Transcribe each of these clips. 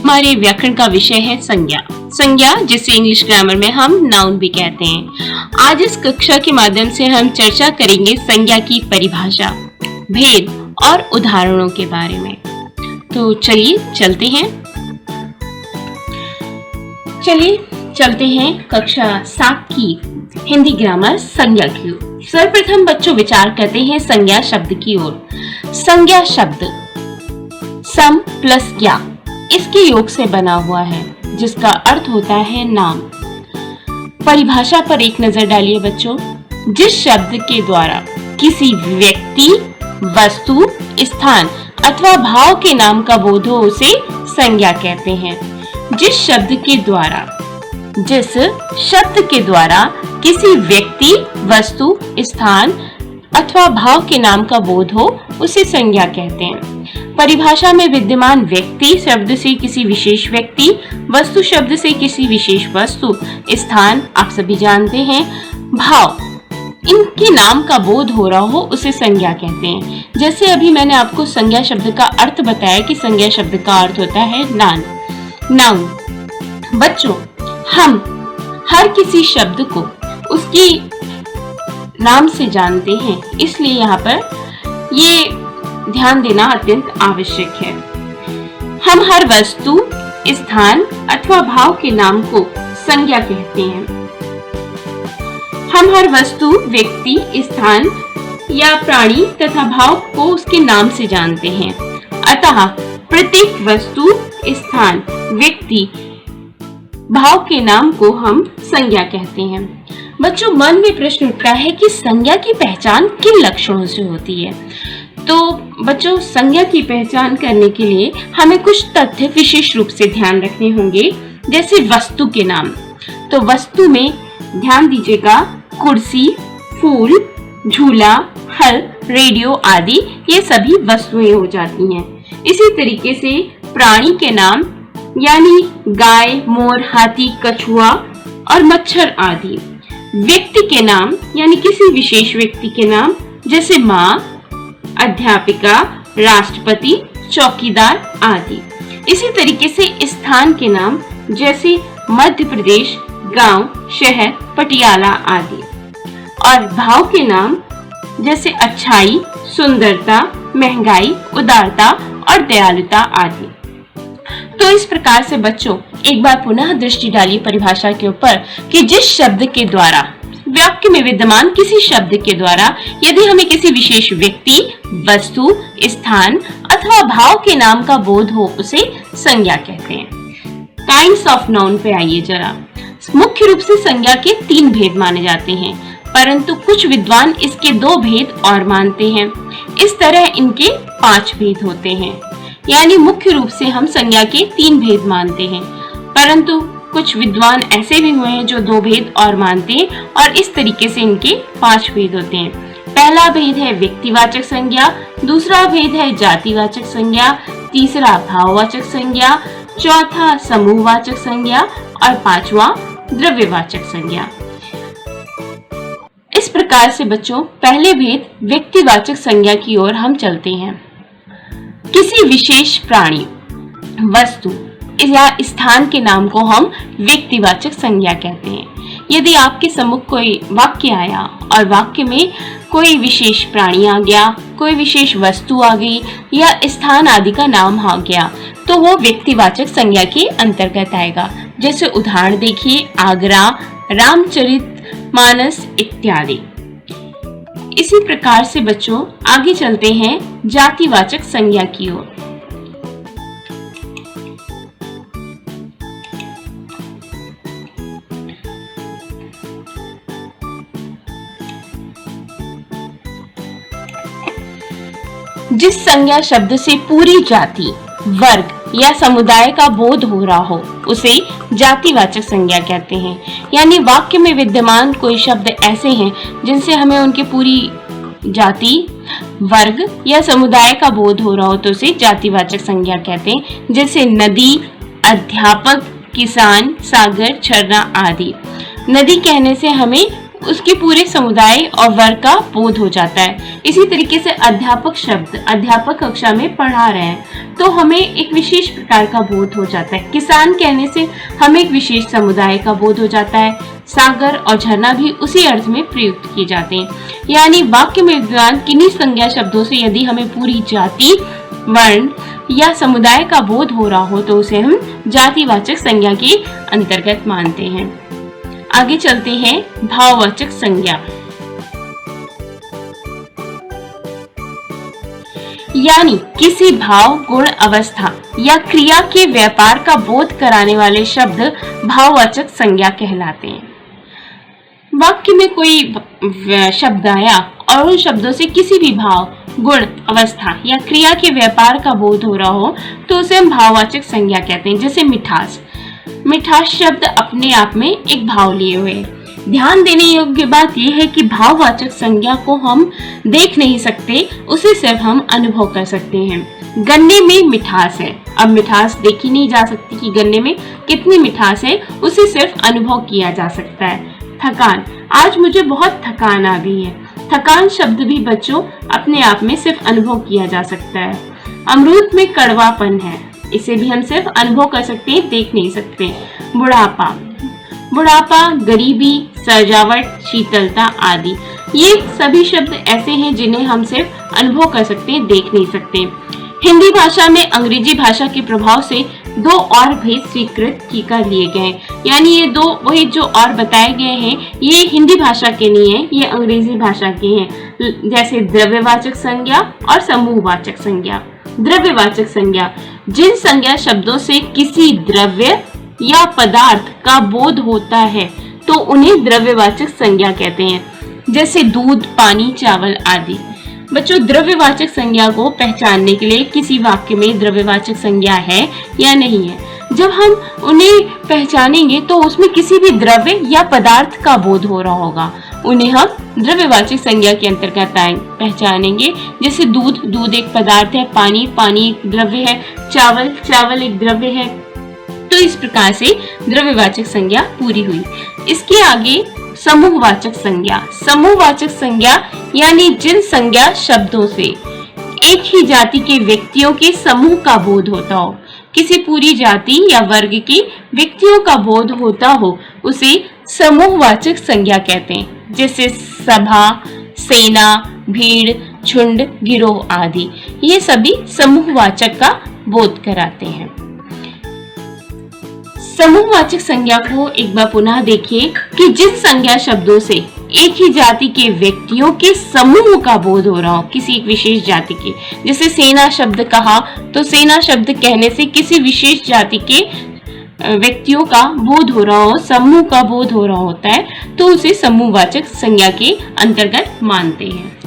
हमारे व्याकरण का विषय है संज्ञा। संज्ञा जिसे इंग्लिश ग्रामर में हम नाउन भी कहते हैं। आज इस कक्षा के माध्यम से हम चर्चा करेंगे संज्ञा की परिभाषा, भेद और उदाहरणों के बारे में। तो चलिए चलते हैं कक्षा 7 की हिंदी ग्रामर संज्ञा की ओर। सर्वप्रथम बच्चों विचार करते हैं संज्ञा शब्द की ओर। संज्ञा शब्द सम प्लस ज्ञा इसके योग से बना हुआ है, जिसका अर्थ होता है नाम। परिभाषा पर एक नजर डालिए बच्चों। जिस शब्द के द्वारा किसी व्यक्ति, वस्तु, स्थान अथवा भाव के नाम का बोध हो उसे संज्ञा कहते हैं। जिस शब्द के द्वारा किसी व्यक्ति, वस्तु, स्थान अथवा भाव के नाम का बोध हो उसे संज्ञा कहते हैं। परिभाषा में विद्यमान व्यक्ति शब्द से किसी विशेष व्यक्ति, वस्तु शब्द से किसी विशेष वस्तु, स्थान आप सभी जानते हैं, भाव इनके नाम का बोध हो रहा हो उसे संज्ञा कहते हैं। जैसे अभी मैंने आपको संज्ञा शब्द का अर्थ बताया कि संज्ञा शब्द का अर्थ होता है नाउन। बच्चों, हम हर किसी शब्द को उसकी नाम से जानते हैं, इसलिए यहाँ पर ये ध्यान देना अत्यंत आवश्यक है। हम हर वस्तु, स्थान अथवा भाव के नाम को संज्ञा कहते हैं। हम हर वस्तु, व्यक्ति, स्थान या प्राणी तथा भाव को उसके नाम से जानते हैं। अतः प्रत्येक वस्तु, स्थान, व्यक्ति, भाव के नाम को हम संज्ञा कहते हैं। बच्चों, मन में प्रश्न उठता है कि संज्ञा की पहचान किन लक्षणों से होती है। तो बच्चों, संज्ञा की पहचान करने के लिए हमें कुछ तथ्य विशेष रूप से ध्यान रखने होंगे। जैसे वस्तु के नाम, तो वस्तु में ध्यान दीजिएगा, कुर्सी, फूल, झूला, हल, रेडियो आदि ये सभी वस्तुएं हो जाती हैं। इसी तरीके से प्राणी के नाम यानी गाय, मोर, हाथी, कछुआ और मच्छर आदि। व्यक्ति के नाम यानी किसी विशेष व्यक्ति के नाम, जैसे माँ, अध्यापिका, राष्ट्रपति, चौकीदार आदि। इसी तरीके से स्थान के नाम, जैसे मध्य प्रदेश, गांव, शहर, पटियाला आदि। और भाव के नाम, जैसे अच्छाई, सुंदरता, महंगाई, उदारता और दयालुता आदि। तो इस प्रकार से बच्चों एक बार पुनः दृष्टि डालिए परिभाषा के ऊपर कि जिस शब्द के द्वारा वाक्य में विद्यमान किसी शब्द के द्वारा यदि हमें किसी विशेष व्यक्ति, वस्तु, स्थान अथवा भाव के नाम का बोध हो उसे संज्ञा कहते हैं। काइंड्स ऑफ नाउन पे आइए जरा। मुख्य रूप से संज्ञा के 3 भेद माने जाते हैं, परंतु कुछ विद्वान इसके 2 भेद और मानते हैं। इस तरह इनके 5 भेद होते हैं। यानी मुख्य रूप से हम संज्ञा के 3 भेद मानते हैं, परंतु कुछ विद्वान ऐसे भी हुए हैं जो 2 भेद और मानते हैं, और इस तरीके से इनके 5 भेद होते हैं। पहला भेद है व्यक्तिवाचक संज्ञा, दूसरा भेद है जातिवाचक संज्ञा, तीसरा भाववाचक संज्ञा, चौथा समूहवाचक संज्ञा और 5वां द्रव्यवाचक संज्ञा। इस प्रकार से बच्चों पहले भेद व्यक्तिवाचक संज्ञा की ओर हम चलते हैं। किसी विशेष प्राणी, वस्तु या स्थान के नाम को हम व्यक्तिवाचक संज्ञा कहते हैं। यदि आपके सम्मुख कोई वाक्य आया और वाक्य में कोई विशेष प्राणी आ गया, कोई विशेष वस्तु आ गई या स्थान आदि का नाम आ गया, तो वो व्यक्तिवाचक संज्ञा के अंतर्गत आएगा। जैसे उदाहरण देखिए, आगरा, रामचरितमानस इत्यादि। इसी प्रकार से बच्चों आगे चलते हैं जातिवाचक संज्ञा की ओर। जिस संज्ञा शब्द से पूरी जाति, वर्ग या समुदाय का बोध हो रहा हो उसे जातिवाचक संज्ञा कहते हैं। यानी वाक्य में विद्यमान कोई शब्द ऐसे हैं जिनसे हमें उनकी पूरी जाति, वर्ग या समुदाय का बोध हो रहा हो तो उसे जातिवाचक संज्ञा कहते हैं। जैसे नदी, अध्यापक, किसान, सागर, झरना आदि। नदी कहने से हमें उसके पूरे समुदाय और वर्ग का बोध हो जाता है। इसी तरीके से अध्यापक शब्द, अध्यापक कक्षा में पढ़ा रहे हैं तो हमें एक विशेष प्रकार का बोध हो जाता है। किसान कहने से हमें एक विशेष समुदाय का बोध हो जाता है। सागर और झरना भी उसी अर्थ में प्रयुक्त किए जाते हैं। यानी वाक्य में विद्यमान किन्हीं संज्ञा शब्दों से यदि हमें पूरी जाति, वर्ण या समुदाय का बोध हो रहा हो तो उसे हम जातिवाचक संज्ञा के अंतर्गत मानते हैं। आगे चलते हैं भाववाचक संज्ञा। यानी किसी भाव, गुण, अवस्था या क्रिया के व्यापार का बोध कराने वाले शब्द भाववाचक संज्ञा कहलाते हैं। वाक्य में कोई शब्द आया और उन शब्दों से किसी भी भाव, गुण, अवस्था या क्रिया के व्यापार का बोध हो रहा हो तो उसे हम भाववाचक संज्ञा कहते हैं। जैसे मिठास, मिठास शब्द अपने आप में एक भाव लिए हुए है। ध्यान देने योग्य बात यह है कि भाववाचक संज्ञा को हम देख नहीं सकते, उसे सिर्फ हम अनुभव कर सकते हैं। गन्ने में मिठास है, अब मिठास देखी नहीं जा सकती कि गन्ने में कितनी मिठास है, उसे सिर्फ अनुभव किया जा सकता है। थकान, आज मुझे बहुत थकान आ गई है। थकान शब्द भी बच्चों अपने आप में सिर्फ अनुभव किया जा सकता है। अमरूद में कड़वापन है, इसे भी हम सिर्फ अनुभव कर सकते हैं, देख नहीं सकते। बुढ़ापा, बुढ़ापा, गरीबी, सजावट, शीतलता आदि, ये सभी शब्द ऐसे हैं जिन्हें हम सिर्फ अनुभव कर सकते हैं, देख नहीं सकते। हिंदी भाषा में अंग्रेजी भाषा के प्रभाव से दो और भेद स्वीकृत कर लिए गए हैं। यानी ये दो वही जो और बताए गए हैं ये हिंदी भाषा के नहीं है, ये अंग्रेजी भाषा के हैं। जैसे द्रव्यवाचक संज्ञा और समूहवाचक संज्ञा। द्रव्यवाचक संज्ञा, जिन संज्ञा शब्दों से किसी द्रव्य या पदार्थ का बोध होता है तो उन्हें द्रव्यवाचक संज्ञा कहते हैं। जैसे दूध, पानी, चावल आदि। बच्चों, द्रव्यवाचक संज्ञा को पहचानने के लिए किसी वाक्य में द्रव्यवाचक संज्ञा है या नहीं है, जब हम उन्हें पहचानेंगे तो उसमें किसी भी द्रव्य या पदार्थ का बोध हो रहा होगा, उन्हें हम द्रव्यवाचक संज्ञा के अंतर्गत पहचानेंगे। जैसे दूध, दूध एक पदार्थ है, पानी, पानी एक द्रव्य है, चावल, चावल एक द्रव्य है। तो इस प्रकार से द्रव्यवाचक संज्ञा पूरी हुई। इसके आगे समूहवाचक संज्ञा। समूहवाचक संज्ञा यानी जिन संज्ञा शब्दों से एक ही जाति के व्यक्तियों के समूह का बोध होता हो, किसी पूरी जाति या वर्ग के व्यक्तियों का बोध होता हो, उसे समूहवाचक संज्ञा कहते हैं। जैसे सभा, सेना, भीड़, झुंड, गिरोह आदि, ये सभी समूहवाचक का बोध कराते हैं। समूहवाचक संज्ञा को एक बार पुनः देखिए कि जिन संज्ञा शब्दों से एक ही जाति के व्यक्तियों के समूह का बोध हो रहा हो, किसी एक विशेष जाति के, जैसे सेना शब्द कहा तो सेना शब्द कहने से किसी विशेष जाति के व्यक्तियों का बोध हो रहा हो, समूह का बोध हो रहा होता है, तो उसे समूहवाचक संज्ञा के अंतर्गत मानते हैं।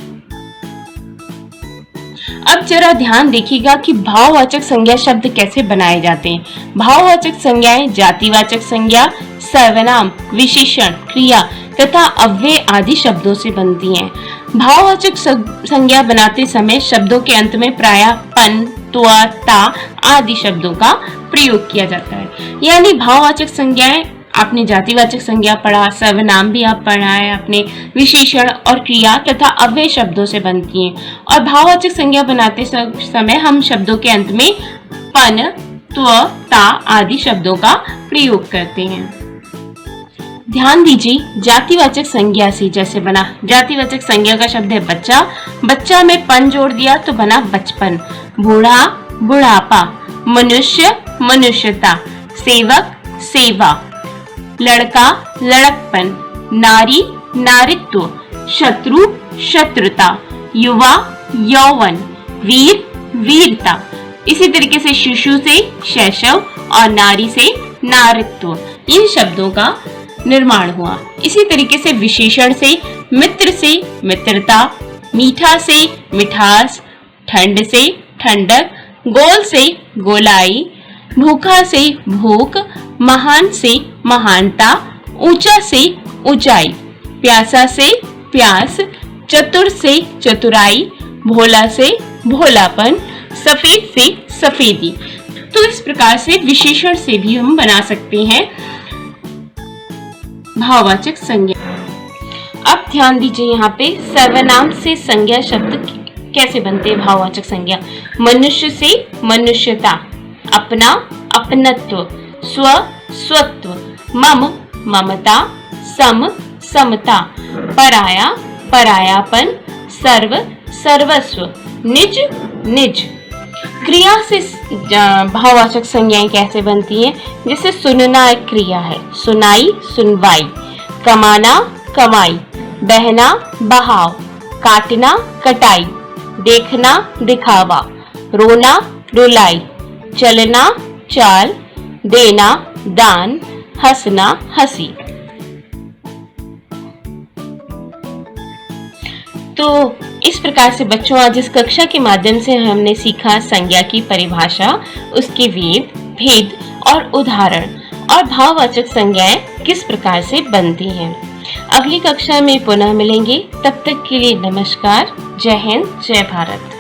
अब जरा ध्यान देखिएगा कि भाववाचक संज्ञा शब्द कैसे बनाए जाते हैं। भाववाचक संज्ञाएं जातिवाचक संज्ञा, सर्वनाम, विशेषण, क्रिया तथा अव्यय आदि शब्दों से बनती हैं। भाववाचक संज्ञा बनाते समय शब्दों के अंत में प्रायः पन, त्व, ता आदि शब्दों का प्रयोग किया जाता है। यानी भाववाचक संज्ञाएं, आपने जातिवाचक संज्ञा पढ़ा, सर्वनाम भी आप पढ़ा है आपने, विशेषण और क्रिया तथा अव्यय शब्दों से बनती हैं। और भाववाचक संज्ञा बनाते समय हम शब्दों के अंत में पन, त्व, ता आदि शब्दों का प्रयोग करते हैं। ध्यान दीजिए, जातिवाचक संज्ञा से जैसे बना, जातिवाचक संज्ञा का शब्द है बच्चा, बच्चा में पन जोड़ दिया तो बना बचपन। बूढ़ा, बुढ़ापा। मनुष्य, मनुष्यता। सेवक, सेवा। लड़का, लड़कपन। नारी, नारित्व। शत्रु, शत्रुता। युवा, यौवन। वीर, वीरता। इसी तरीके से शिशु से शैशव और नारी से नारित्व, इन शब्दों का निर्माण हुआ। इसी तरीके से विशेषण से मित्र से मित्रता, मीठा से मिठास, ठंड से ठंडक, गोल से गोलाई, भूखा से भूख, महान से महानता, ऊंचा से ऊंचाई, प्यासा से प्यास, चतुर से चतुराई, भोला से भोलापन, सफेद से सफेदी। तो इस प्रकार से विशेषण से भी हम बना सकते हैं भाववाचक संज्ञा। अब ध्यान दीजिए यहाँ पे सर्वनाम से संज्ञा शब्द कैसे बनते हैं, भाववाचक संज्ञा। मनुष्य से मनुष्यता, अपना अपनत्व, स्व स्वत्व, मम ममता, सम समता, पराया परायापन, सर्व सर्वस्व, निज निज। क्रिया से भाववाचक संज्ञाएं कैसे बनती हैं, जैसे सुनना एक क्रिया है, सुनाई सुनवाई, कमाना कमाई, बहना बहाव, काटना कटाई, देखना दिखावा, रोना रुलाई, चलना चाल, देना दान, हंसना हंसी। तो इस प्रकार से बच्चों आज इस कक्षा के माध्यम से हमने सीखा संज्ञा की परिभाषा, उसके भेद और उदाहरण, और भाववाचक संज्ञाएं किस प्रकार से बनती हैं। अगली कक्षा में पुनः मिलेंगे, तब तक के लिए नमस्कार, जय हिंद, जय भारत।